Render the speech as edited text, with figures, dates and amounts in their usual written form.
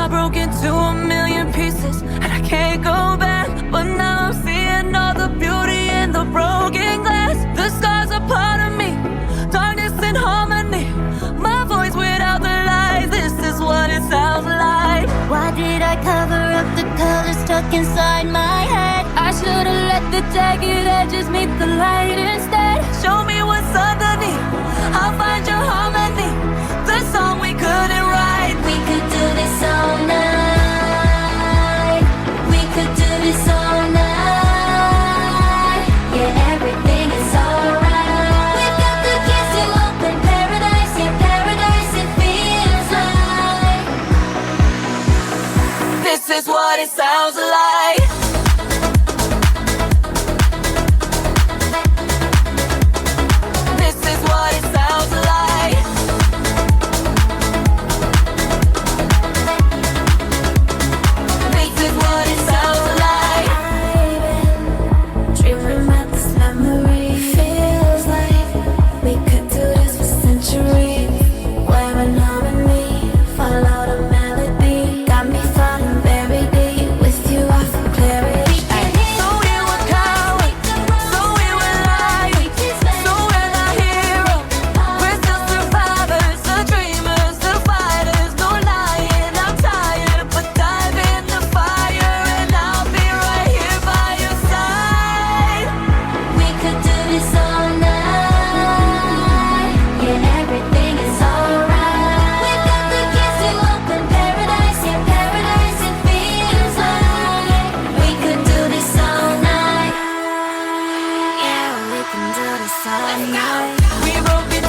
broke into a million pieces, and I can't go back. But now I'm seeing all the beauty in the broken glass. The scars are part of me, darkness and harmony. My voice without the lies, this is what it sounds like. Why did I cover up the color stuck inside my head? I should've let the jagged edges meet the light instead. Show me what's underneath, I'll find your harmony. The song we couldn't write. We could do this all night. We could do this all night. Yeah, everything is alright. We've got the keys to open paradise. Yeah, paradise it feels like. This is what it sounds like. This is what it sounds like. This is what it sounds like. I've been dreaming about this memory. Feels like we could do this for centuries. We're in harmony, follow the melody. Got me falling very deep. With you I feel clarity. So we were cowards, so we were lying, so we're not heroes. We're still survivors, the dreamers, the fighters. No lying, I'm tired, but dive in the fire and I'll be right here by your side. We could do this all night. Yeah, everything is alright. We've got the keys to open paradise. Yeah, paradise it feels like. We could do this all night. Yeah, we can do this all night. We broke into